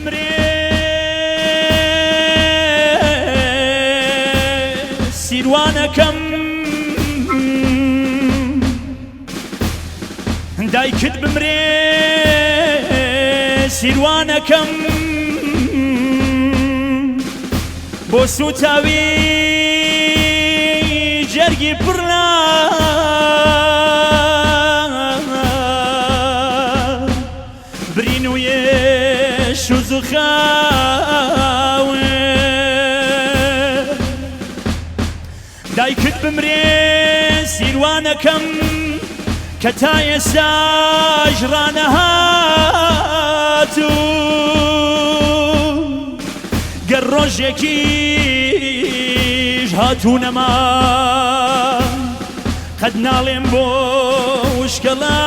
بمرێ سیروانەکەم دایکت بمرێ سیروانەکەم بۆ سوتاوی جەرگی پڕنا برین و یێش و زوخاوێ دایکت بمرێ سیروانەکەم کە تا ئێستاش ڕانەهاتوو گەر ڕۆژێکیش هاتوونەما قەت ناڵێم بۆ وشکەڵا